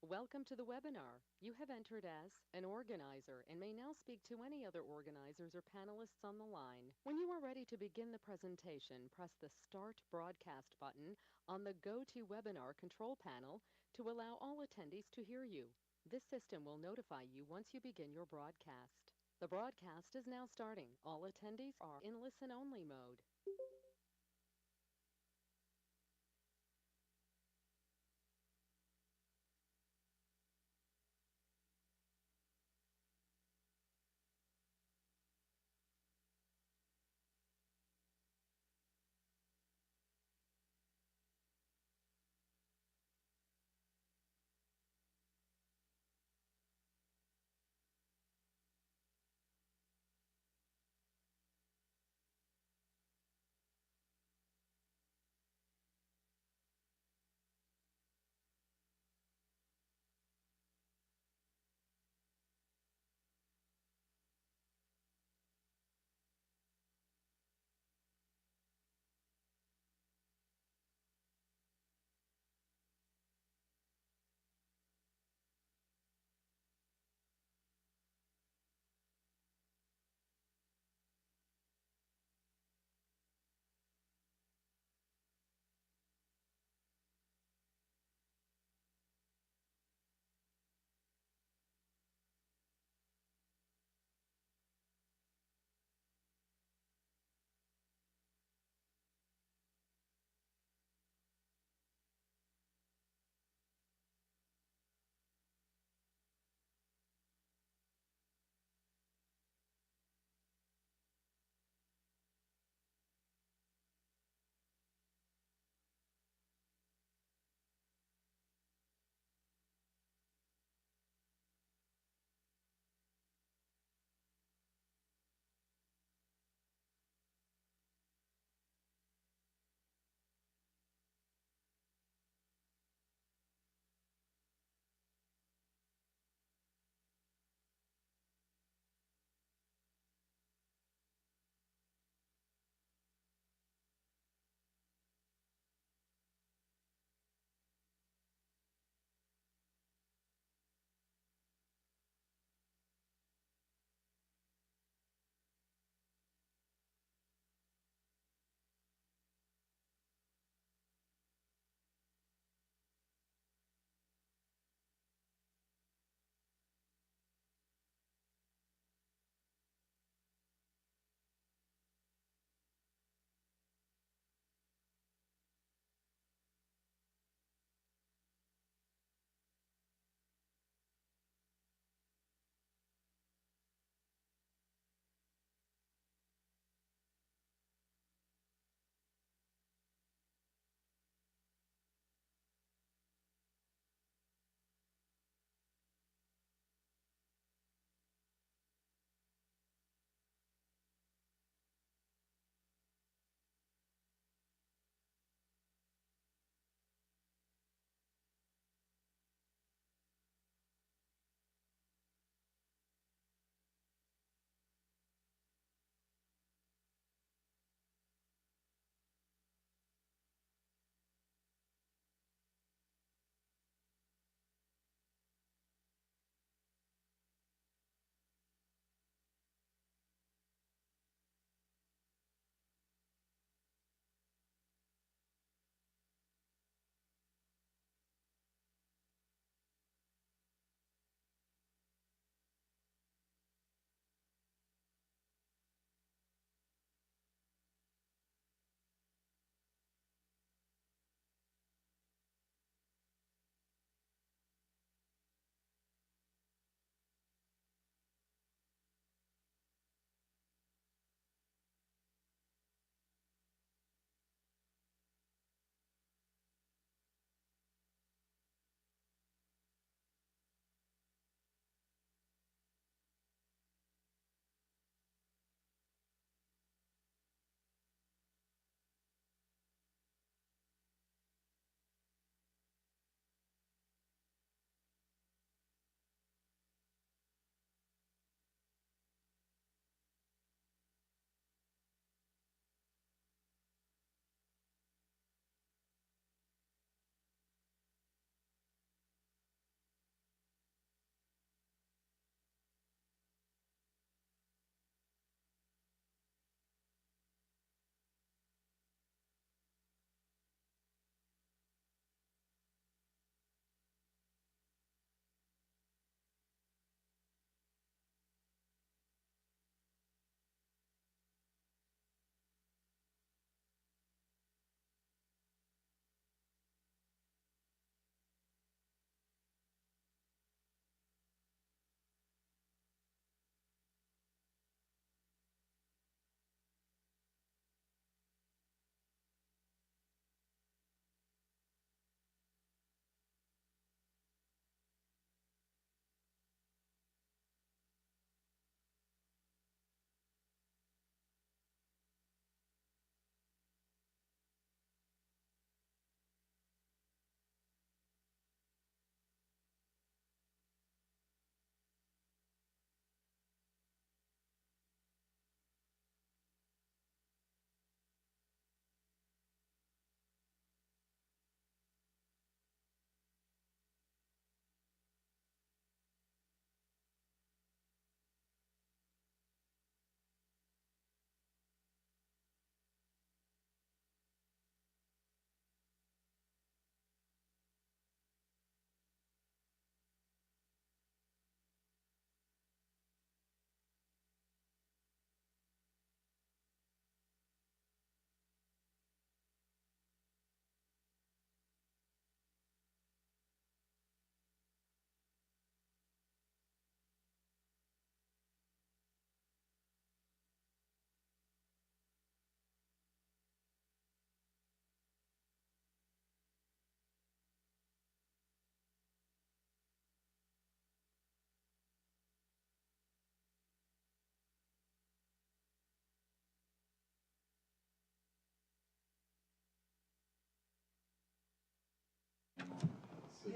Welcome to the webinar. You have entered as an organizer and may now speak to any other organizers or panelists on the line. When you are ready to begin the presentation, press the Start Broadcast button on the GoToWebinar control panel to allow all attendees to hear you. This system will notify you once you begin your broadcast. The broadcast is now starting. All attendees are in listen-only mode.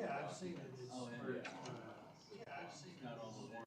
Yeah, I've seen it. It's Oh, for, yeah. yeah, I've seen It's got all the warm.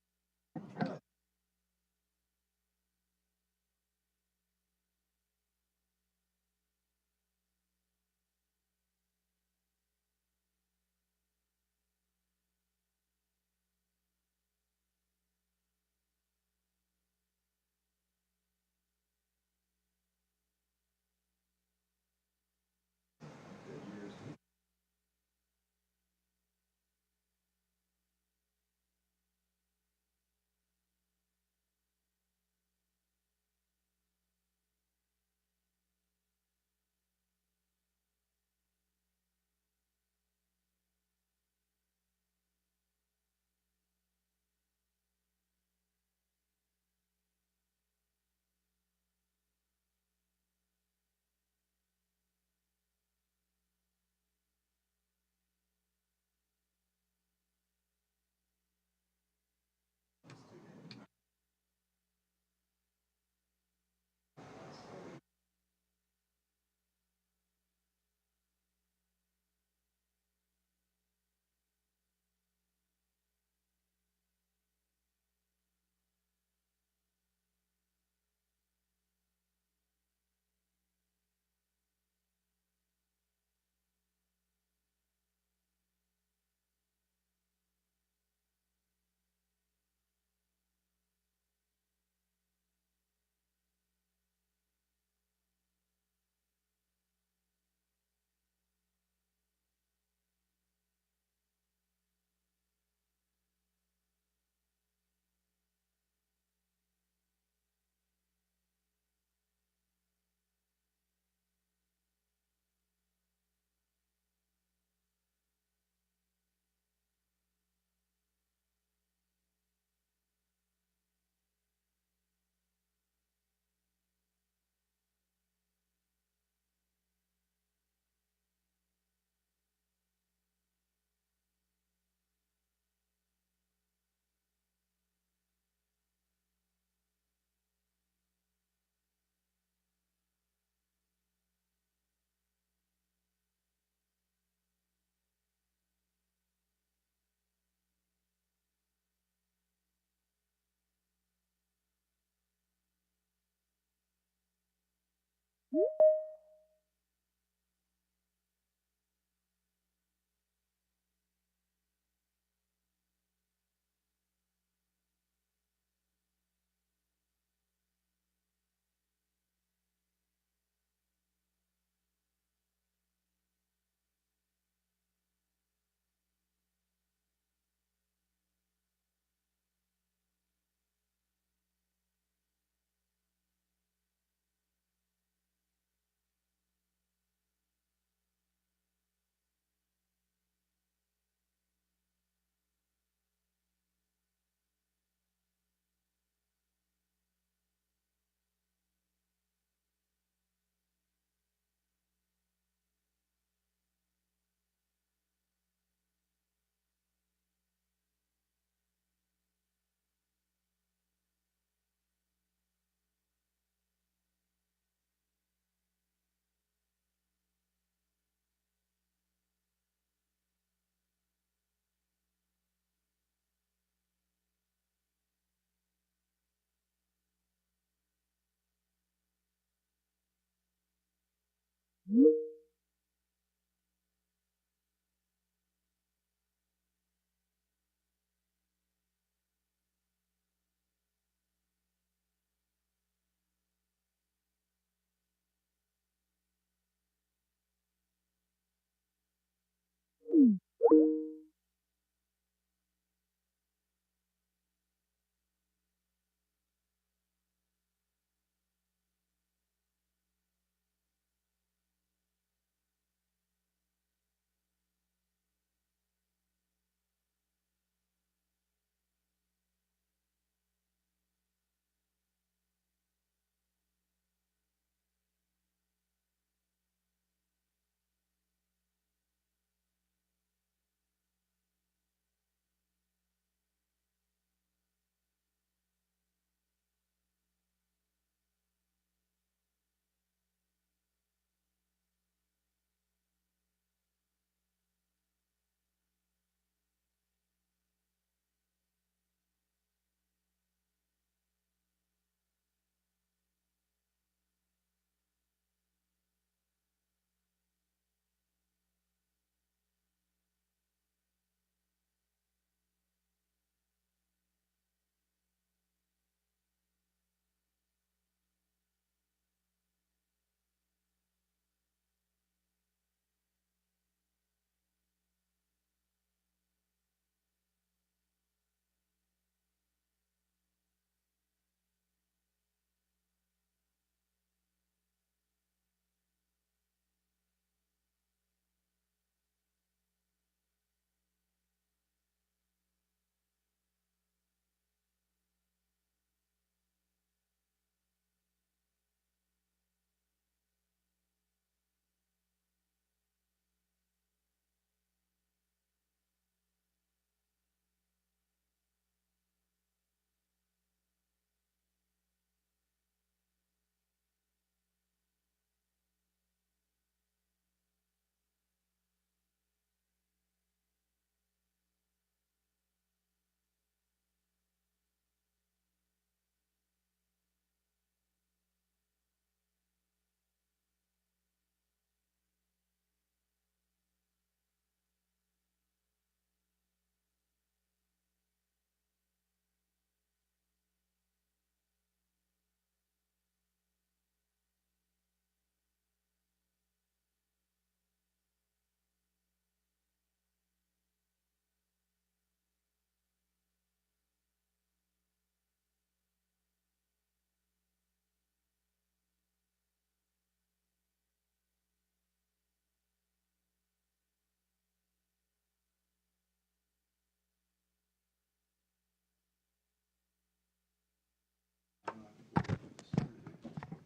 Really?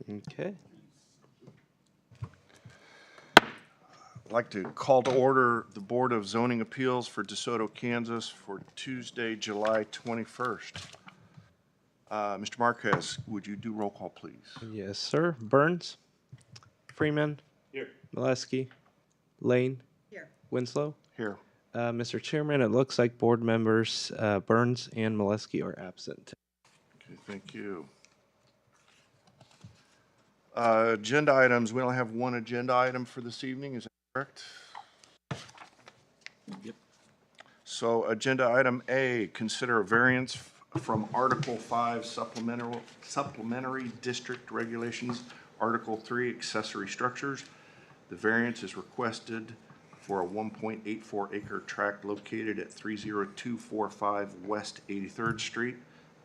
Okay. I'd like to call to order the Board of Zoning Appeals for DeSoto, Kansas for Tuesday, July 21st. Mr. Marquez, would you do roll call, please? Yes, sir. Burns, Freeman, Here. Molesky, Lane, Here. Winslow. Here. Mr. Chairman, it looks like board members Burns and Molesky are absent. Okay, thank you. Agenda items, we only have one agenda item for this evening, is that correct? Yep. So agenda item A, consider a variance from Article 5 Supplementary District Regulations, Article 3 Accessory Structures. The variance is requested for a 1.84 acre tract located at 30245 West 83rd Street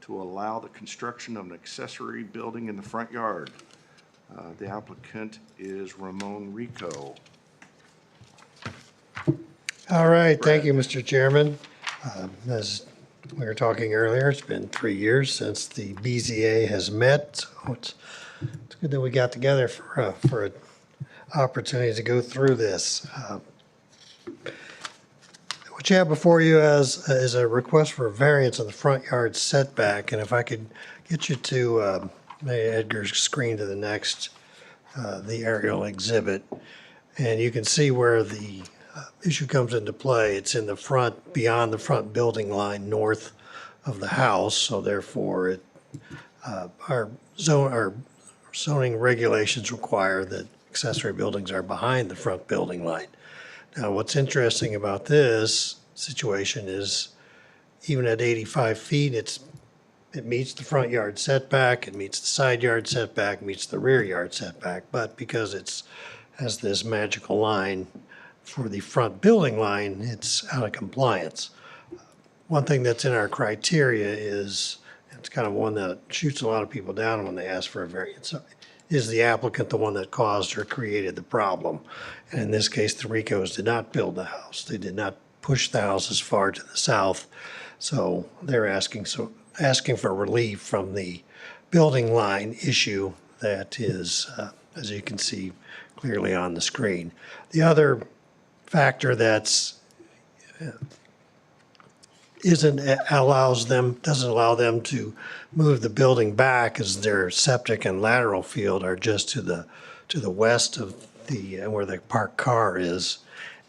to allow the construction of an accessory building in the front yard. The applicant is Ramon Rico. All right, thank you, Mr. Chairman. As we were talking earlier, it's been 3 years since the BZA has met. So it's good that we got together for an opportunity to go through this. What you have before you is a request for a variance of the front yard setback. And if I could get you to Edgar's screen to the next, the aerial exhibit. And you can see where the issue comes into play. It's in the front, beyond the front building line, north of the house. So therefore, our zoning regulations require that accessory buildings are behind the front building line. Now, what's interesting about this situation is even at 85 feet, it meets the front yard setback, it meets the side yard setback, meets the rear yard setback. But because it has this magical line for the front building line, it's out of compliance. One thing that's in our criteria is, it's kind of one that shoots a lot of people down when they ask for a variance. Is the applicant the one that caused or created the problem? And in this case, the Ricos did not build the house. They did not push the house as far to the south. So they're asking for relief from the building line issue that is, as you can see clearly on the screen. The other factor that's doesn't allow them to move the building back as their septic and lateral field are just to the west of where the parked car is.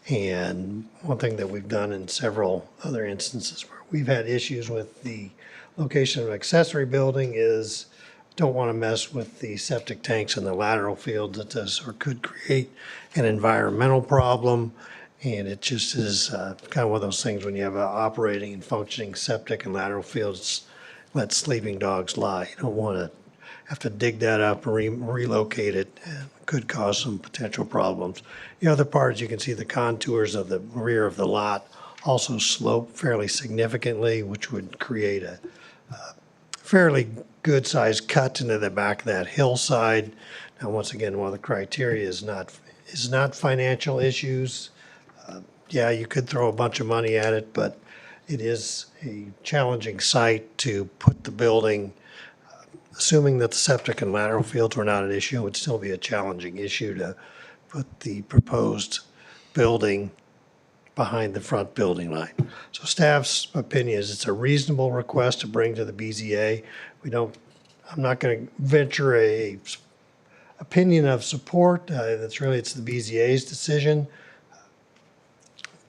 And one thing that we've done in several other instances where we've had issues with the location of an accessory building is don't want to mess with the septic tanks in the lateral field that does or could create an environmental problem. And it just is kind of one of those things when you have an operating and functioning septic and lateral fields, let sleeping dogs lie. You don't want to have to dig that up and relocate it. It could cause some potential problems. The other part is you can see the contours of the rear of the lot also slope fairly significantly, which would create a fairly good sized cut into the back of that hillside. Now, once again, one of the criteria is not financial issues. Yeah, you could throw a bunch of money at it, but it is a challenging site to put the building. Assuming that the septic and lateral fields were not an issue, it would still be a challenging issue to put the proposed building behind the front building line. So staff's opinion is it's a reasonable request to bring to the BZA. I'm not going to venture a opinion of support. It's the BZA's decision.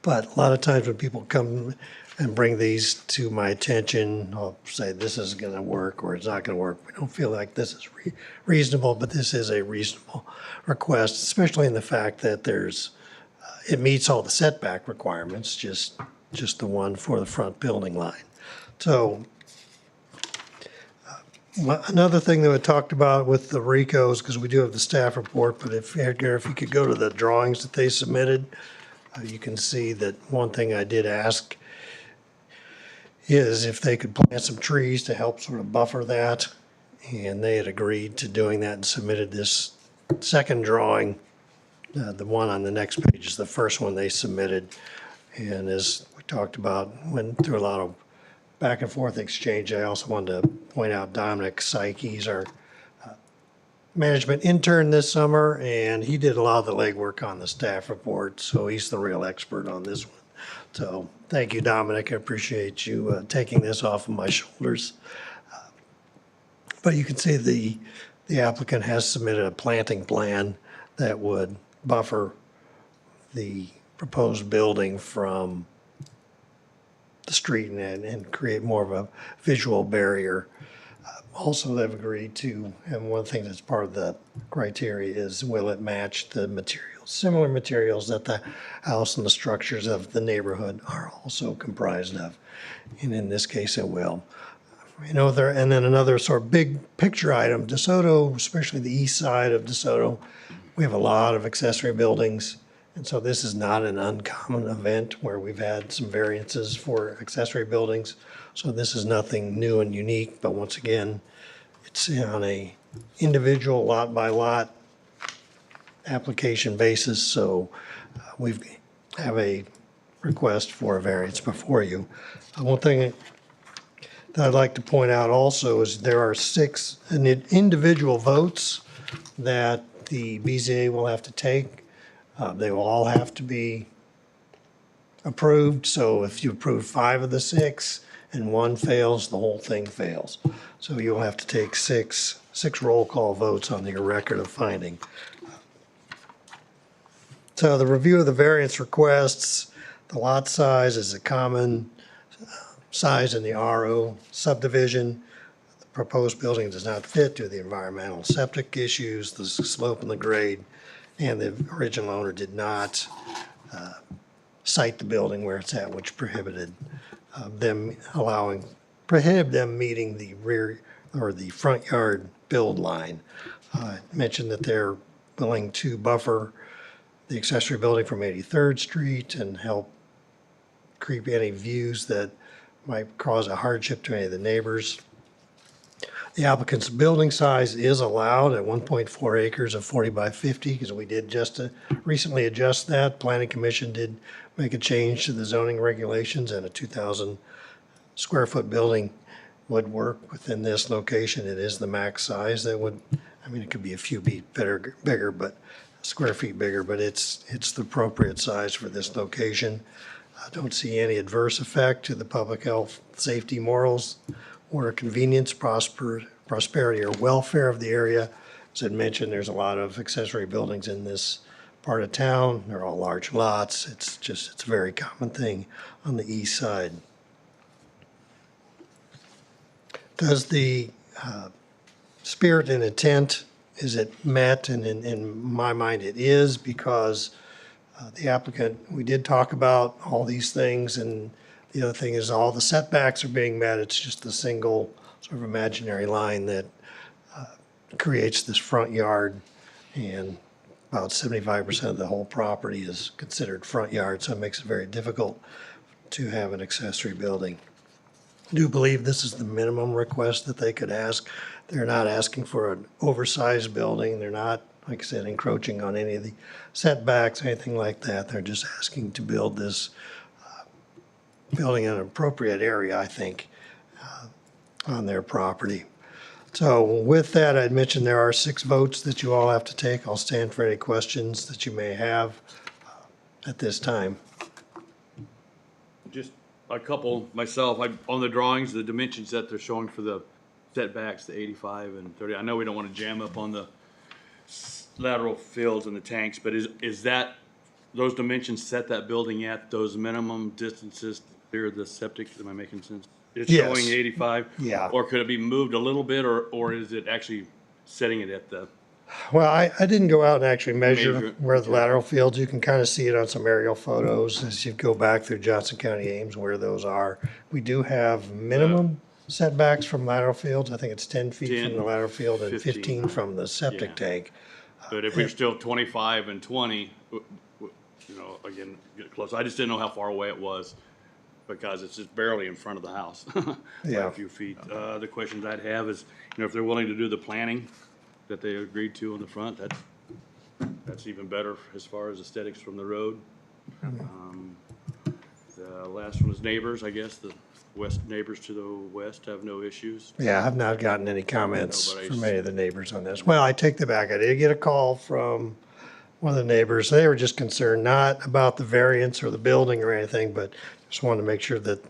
But a lot of times when people come and bring these to my attention, I'll say this is going to work or it's not going to work. We don't feel like this is reasonable, but this is a reasonable request, especially in the fact that it meets all the setback requirements, just the one for the front building line. So another thing that we talked about with the Ricos, because we do have the staff report, but if Edgar, if you could go to the drawings that they submitted, you can see that one thing I did ask is if they could plant some trees to help sort of buffer that. And they had agreed to doing that and submitted this second drawing. The one on the next page is the first one they submitted. And as we talked about, went through a lot of back and forth exchange. I also wanted to point out Dominic Sykes, our management intern this summer, and he did a lot of the legwork on the staff report, so he's the real expert on this one. So thank you, Dominic. I appreciate you taking this off of my shoulders. But you can see the applicant has submitted a planting plan that would buffer the proposed building from the street and create more of a visual barrier. Also, they've agreed to, and one thing that's part of the criteria is, will it match the materials, similar materials that the house and the structures of the neighborhood are also comprised of. And in this case, it will. And then another sort of big picture item, DeSoto, especially the east side of DeSoto, we have a lot of accessory buildings. And so this is not an uncommon event where we've had some variances for accessory buildings. So this is nothing new and unique, but once again, it's on a individual lot by lot application basis. So we have a request for a variance before you. One thing that I'd like to point out also is there are 6 individual votes that the BZA will have to take. They will all have to be approved. So if you approve 5 of the 6 and 1 fails, the whole thing fails. So you'll have to take six roll call votes on your record of finding. So the review of the variance requests, the lot size is a common size in the RO subdivision. The proposed building does not fit due to the environmental septic issues, the slope and the grade, and the original owner did not site the building where it's at, which prohibited them meeting the rear or the front yard build line. I mentioned that they're willing to buffer the accessory building from 83rd Street and help create any views that might cause a hardship to any of the neighbors. The applicant's building size is allowed at 1.4 acres of 40 by 50, because we did just recently adjust that. Planning Commission did make a change to the zoning regulations, and a 2,000 square foot building would work within this location. It is the max size that would, it could be a few feet bigger, but square feet bigger, but it's the appropriate size for this location. I don't see any adverse effect to the public health, safety, morals, or convenience, prosperity, or welfare of the area. As I mentioned, there's a lot of accessory buildings in this part of town. They're all large lots. It's a very common thing on the east side. Does the spirit and intent, is it met? And in my mind, it is, because the applicant, we did talk about all these things, and the other thing is all the setbacks are being met. It's just the single sort of imaginary line that creates this front yard, and about 75% of the whole property is considered front yard, so it makes it very difficult to have an accessory building. I do believe this is the minimum request that they could ask. They're not asking for an oversized building. They're not, like I said, encroaching on any of the setbacks, anything like that. They're just asking to build this building in an appropriate area, I think, on their property. So with that, I'd mentioned there are 6 votes that you all have to take. I'll stand for any questions that you may have at this time. Just a couple myself. On the drawings, the dimensions that they're showing for the setbacks, the 85 and 30. I know we don't want to jam up on the lateral fields and the tanks, but is that those dimensions set that building at those minimum distances to clear the septic? Am I making sense? It's Yes. showing 85? Yeah. Or could it be moved a little bit, or is it actually setting it at the? Well, I didn't go out and actually measure Measure, where the lateral fields. You can kind of see it on some aerial photos as you go back through Johnson County, Ames, where those are. We do have minimum setbacks from lateral fields. I think it's 10 feet 10, from the lateral field and 15. 15 from the septic Yeah. tank. But if we're still 25 and 20, again, get close. I just didn't know how far away it was, because it's just barely in front of the house. By Yeah. a few feet. The questions I'd have is, if they're willing to do the planning that they agreed to on the front, that's even better as far as aesthetics from the road. Last one was neighbors, I guess, the neighbors to the west have no issues. Yeah, I've not gotten any comments Nobody's- from any of the neighbors on this. Well, I take that back. I did get a call from one of the neighbors. They were just concerned not about the variance or the building or anything, but just wanted to make sure that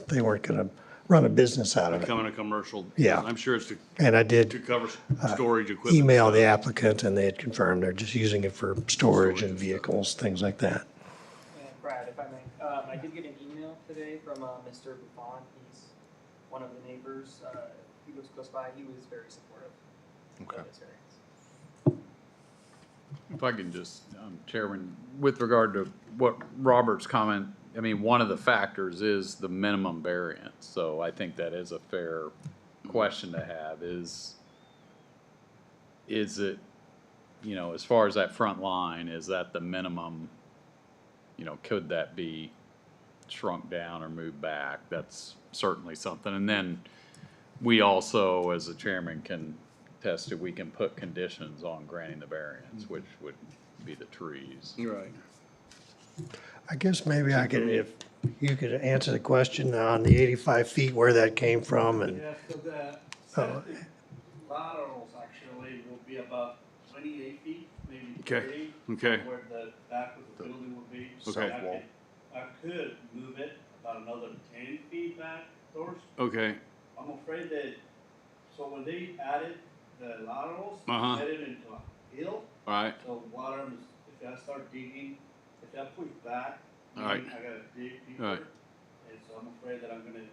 they weren't going to run a business out of it. Becoming a commercial. Yeah. I'm sure it's to And I to did cover storage equipment. email the stuff. applicant, and they had confirmed they're just using it for storage and vehicles, things like that. Brad, if I may, I did get an email today from Mr. Buffon. He's one of the neighbors. He lives close by. He was very supportive Okay. of this variance. If I can just, Chairman, with regard to what Robert's comment, I mean, one of the factors is the minimum variance. So I think that is a fair question to have is it, you know, as far as that front line, is that the minimum, you know, could that be shrunk down or moved back? That's certainly something. And then we also, as the chairman, can test it, we can put conditions on granting the variance, which would be the trees. Right. I guess maybe I could, if you could answer the question on the 85 feet, where that came from, and Yeah, so the Oh. septic laterals actually will be about 28 feet, maybe Okay, 30. okay. Where the back of the building will be. Okay. So I could move it about another 10 feet back doors. Okay, I'm afraid that, so when they added the laterals, Uh-huh. they made it into a hill. all right, So water, if I start digging, if I push back, All right. I gotta dig deeper. All right. And so I'm afraid that I'm gonna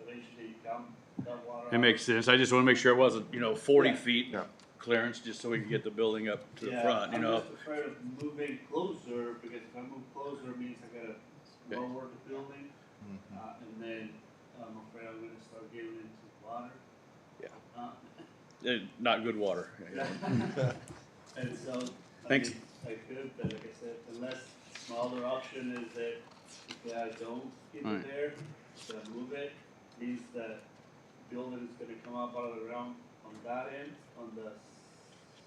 eventually dump that water. it makes sense. I just want to make sure it wasn't, 40 Yeah. feet Yeah. clearance, just so we can get the building up to the Yeah, front, I'm just afraid of moving closer, because if I move closer, it means I gotta lower the building. And then I'm afraid I'm gonna start getting into water. Yeah. Uh, Not good water. And so, I Thanks. mean, I could, but like I said, unless my other option is that if I don't get Right. it there, that I move it, means that building is gonna come up out of the ground on that end, on the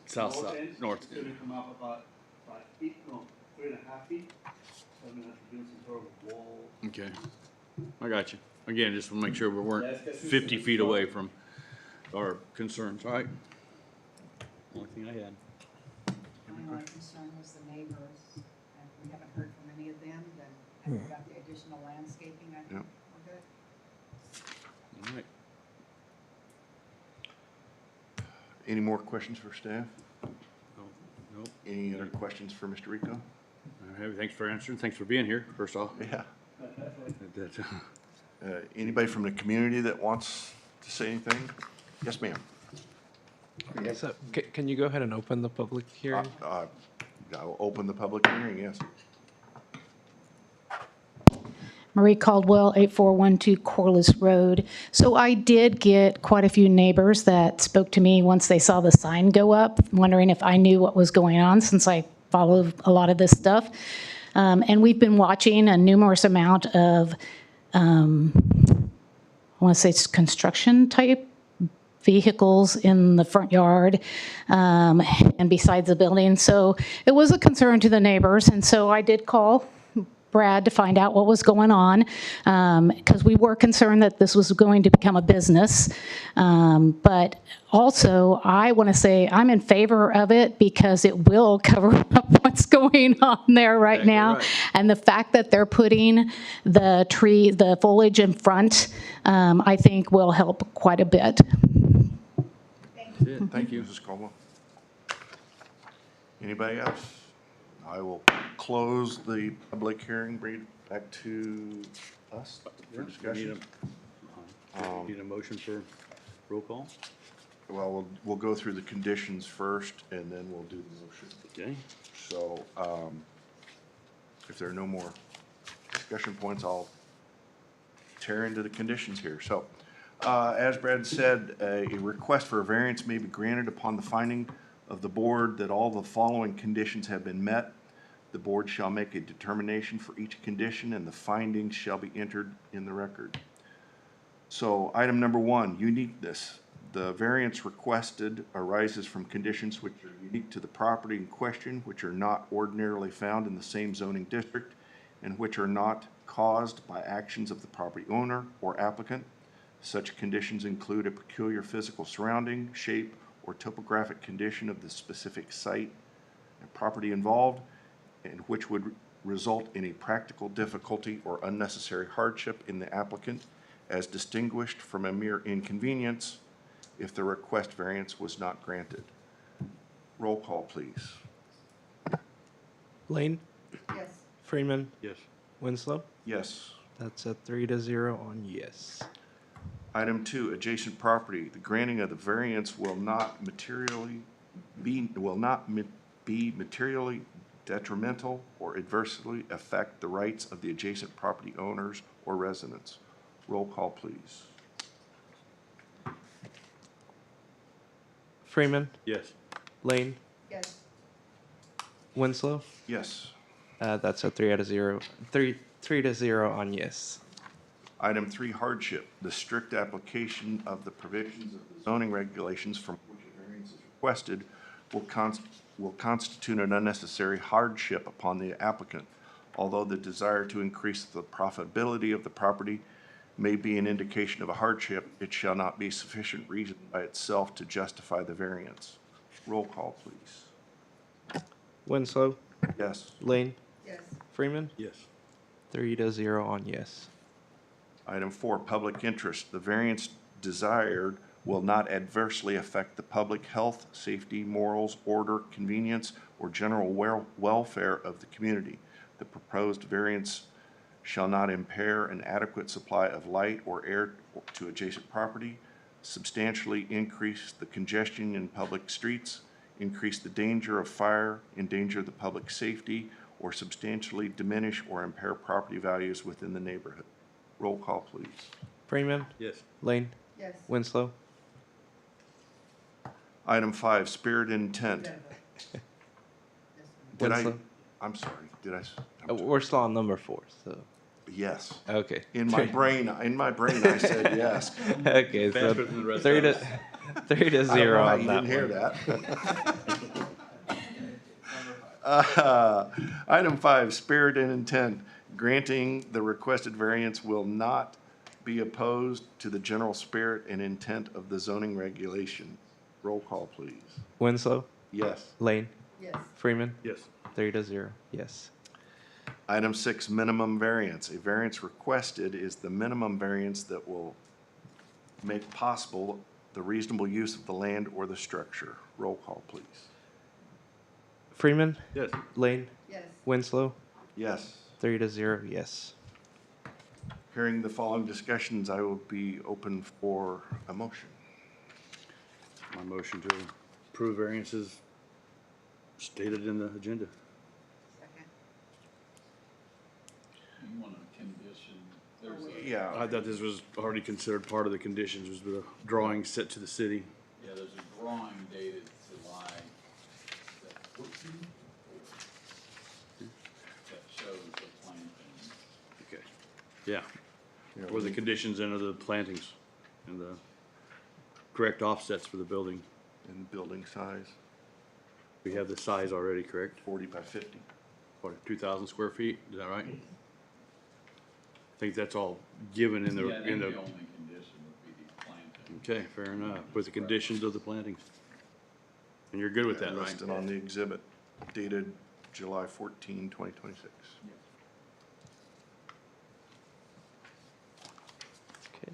South north side, end. north. It's gonna come up about 5 feet, no, 3.5 feet. So I'm gonna have to build some sort of wall. Okay, I got you. Again, just want to make sure we Yeah, weren't it's got 50 some feet away sort from our concerns, all right? Only thing I had. My only concern was the neighbors, and if we haven't heard from any of them, then and we got the additional landscaping, I think Yep. we're good. All right. Any more questions for staff? Nope. Any other questions for Mr. Rico? All right, thanks for answering. Thanks for being here, first off. Yeah. That- Anybody from the community that wants to say anything? Yes, ma'am. So, can you go ahead and open the public hearing? I'll open the public hearing, yes. Marie Caldwell, 8412 Corliss Road. So I did get quite a few neighbors that spoke to me once they saw the sign go up, wondering if I knew what was going on, since I follow a lot of this stuff. And we've been watching a numerous amount of, I want to say it's construction type vehicles in the front yard and besides the building. So it was a concern to the neighbors, and so I did call Brad to find out what was going on, because we were concerned that this was going to become a business. But also, I want to say I'm in favor of it because it will cover up what's going on there right Exactly now. right. And the fact that they're putting the foliage in front, I think will help quite a bit. That's it. Thank you. Mrs. Caldwell. Anybody else? I will close the public hearing, bring it back to us for discussion. Need a motion for roll call? Well, we'll go through the conditions first, and then we'll do the motion. Okay. So, if there are no more discussion points, I'll tear into the conditions here. So, as Brad said, a request for a variance may be granted upon the finding of the board that all the following conditions have been met. The board shall make a determination for each condition, and the findings shall be entered in the record. So, item number 1, uniqueness. The variance requested arises from conditions which are unique to the property in question, which are not ordinarily found in the same zoning district, and which are not caused by actions of the property owner or applicant. Such conditions include a peculiar physical surrounding, shape, or topographic condition of the specific site and property involved, and which would result in a practical difficulty or unnecessary hardship in the applicant, as distinguished from a mere inconvenience if the request variance was not granted. Roll call, please. Lane, Yes. Freeman, Yes. Winslow. Yes. That's a 3-0 on yes. Item 2, adjacent property. The granting of the variance will not be materially detrimental or adversely affect the rights of the adjacent property owners or residents. Roll call, please. Freeman, Yes. Lane, Yes. Winslow. Yes. That's a 3-0. 3-0 on yes. Item 3, hardship. The strict application of the provisions of the zoning regulations from which a variance is requested will constitute an unnecessary hardship upon the applicant. Although the desire to increase the profitability of the property may be an indication of a hardship, it shall not be sufficient reason by itself to justify the variance. Roll call, please. Winslow, Yes. Lane, Yes. Freeman. Yes. 3-0 on yes. Item 4, public interest. The variance desired will not adversely affect the public health, safety, morals, order, convenience, or general welfare of the community. The proposed variance shall not impair an adequate supply of light or air to adjacent property, substantially increase the congestion in public streets, increase the danger of fire, endanger the public safety, or substantially diminish or impair property values within the neighborhood. Roll call, please. Freeman, Yes. Lane, Yes. Winslow. Item 5, spirit and intent. Did I, Winslow. I'm sorry, did I? We're still on number 4, so. Yes. Okay. In my brain, I said yes. Okay, so Faster than the rest 3 of to us. 3-0 I don't know how on you that didn't hear one. that. Item 5, spirit and intent. Granting the requested variance will not be opposed to the general spirit and intent of the zoning regulation. Roll call, please. Winslow, Yes. Lane, Yes. Freeman. Yes. 3-0 yes. Item 6, minimum variance. A variance requested is the minimum variance that will make possible the reasonable use of the land or the structure. Roll call, please. Freeman, Yes. Lane, Yes. Winslow. Yes. 3-0 yes. Hearing the following discussions, I will be open for a motion. My motion to approve variances stated in the agenda. Second. You want a condition, there's a, Yeah. I thought this was already considered part of the conditions, was the drawing sent to the city. yeah, there's a drawing dated July 14th that shows the plantings. Okay. Yeah. Were the conditions into the plantings and the correct offsets for the building. And building size, We have the size already, correct? 40 by 50. What, 2,000 square feet, is that right? I think that's all given in Yeah, I the, think in the the, only condition would be the planting. okay, fair enough, with the conditions of the plantings. And you're good with that, right? Listed on the exhibit dated July 14, 2026. Okay.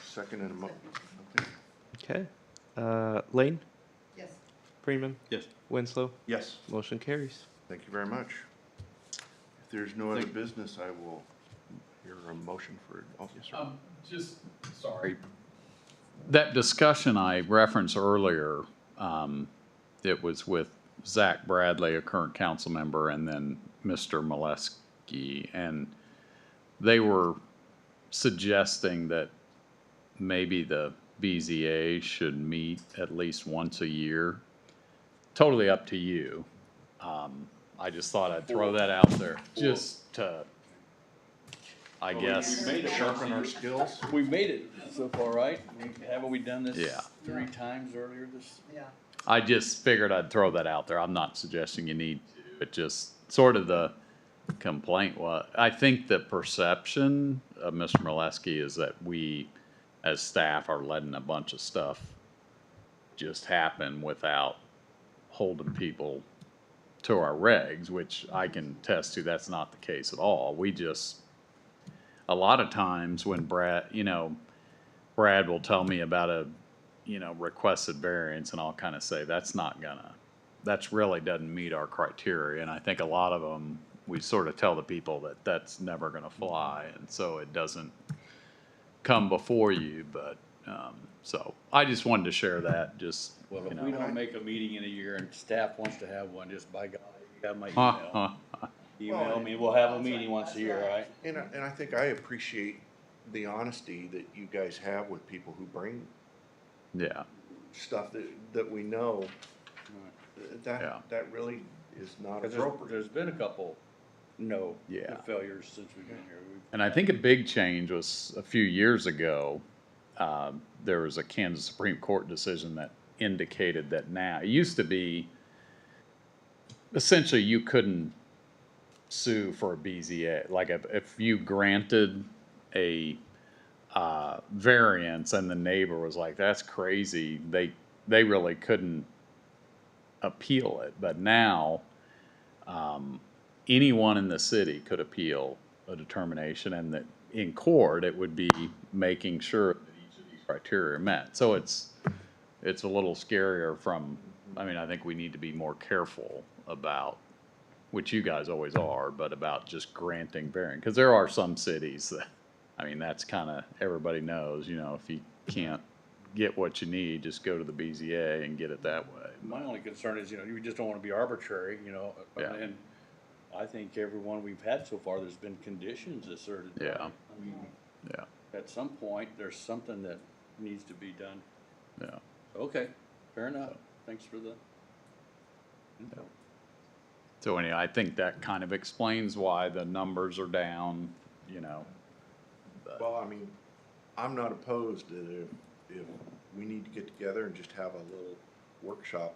Second and a mo, okay. Okay. Lane, Yes. Freeman, Yes. Winslow. Yes, Motion carries. thank you very much. If there's no other business, I will hear a motion for, oh, yes, sir. Just, sorry. That discussion I referenced earlier, it was with Zach Bradley, a current council member, and then Mr. Molesky, and they were suggesting that maybe the BZA should meet at least once a year. Totally up to you. I just thought I'd throw that out there, just to, I guess. Sharpen our skills. We made it so far, right? Haven't we done this Yeah. 3 times earlier this? Yeah. I just figured I'd throw that out there. I'm not suggesting you need to, but just sort of the complaint was. I think the perception of Mr. Molesky is that we, as staff, are letting a bunch of stuff just happen without holding people to our regs, which I can attest to, that's not the case at all. We just, a lot of times when Brad will tell me about a, requested variance, and I'll kind of say, that's really doesn't meet our criteria. And I think a lot of them, we sort of tell the people that that's never gonna fly, and so it doesn't come before you, but, so I just wanted to share that, just, Well, you if we know. don't make a meeting in a year and staff wants to have one, just by God, you have my Huh, email. Email me, we'll have a meeting once a year, all right? And I think I appreciate the honesty that you guys have with people who bring yeah, stuff that we know. Yeah. That really is not Cause appropriate. there's been a couple Yeah. failures since we've been here. and I think a big change was a few years ago, there was a Kansas Supreme Court decision that indicated that now, it used to be, essentially you couldn't sue for a BZA. Like if you granted a variance and the neighbor was like, that's crazy, they really couldn't appeal it. But now, anyone in the city could appeal a determination, and that in court, it would be making sure that each of these criteria are met. So it's a little scarier I think we need to be more careful about, which you guys always are, but about just granting variance. Because there are some cities that, that's kind of, everybody knows, if you can't get what you need, just go to the BZA and get it that way. My only concern is, you just don't wanna be arbitrary, Yeah. and I think every one we've had so far, there's been conditions asserted. Yeah. I mean, Yeah, at some point, there's something that needs to be done. yeah. Okay, fair enough. Thanks for the info. So anyway, I think that kind of explains why the numbers are down, Well, I'm not opposed to if we need to get together and just have a little workshop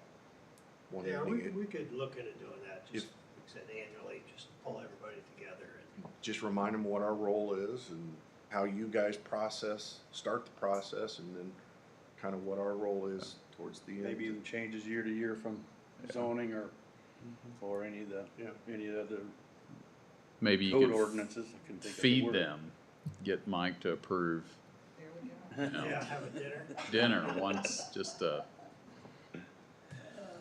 one Yeah, evening. we could look into doing that, just, If- like I said, annually, just pull everybody together and. Just remind them what our role is and how you guys start the process, and then kind of what our role is towards the end. Maybe even changes year to year from zoning or any of the maybe you code could ordinances. I can think of the feed word. them, get Mike to approve There we go. Have a dinner. dinner once, just a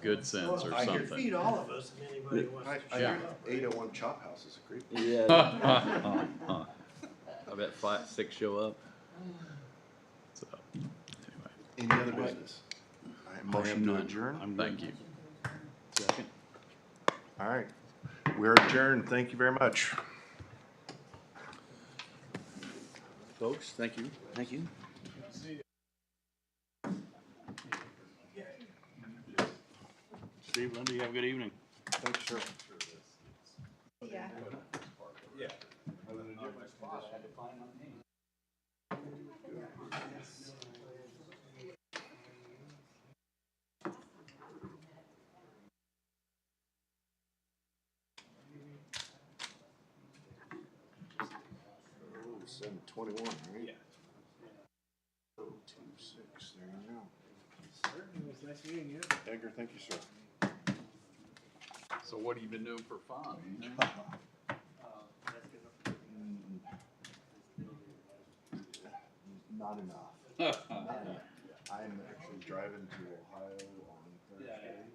good sense or Well, I could something. feed all of us, if anybody wants I to. Yeah. hear 801 Chop House is a great. Yeah. I bet 6 show up. So, anyway, Any other business? I have motion to none. adjourn. I'm good. thank you. Second. All right, we're adjourned. Thank you very much. Folks, thank you. Thank you. Steve, Linda, you have a good evening. Thanks, sir. Yeah. Oh, 721, right? Yeah. 026, there you go. It was nice meeting you. Edgar, thank you, sir. So what have you been doing for fun? Not enough. I'm actually driving to Ohio on Thursday.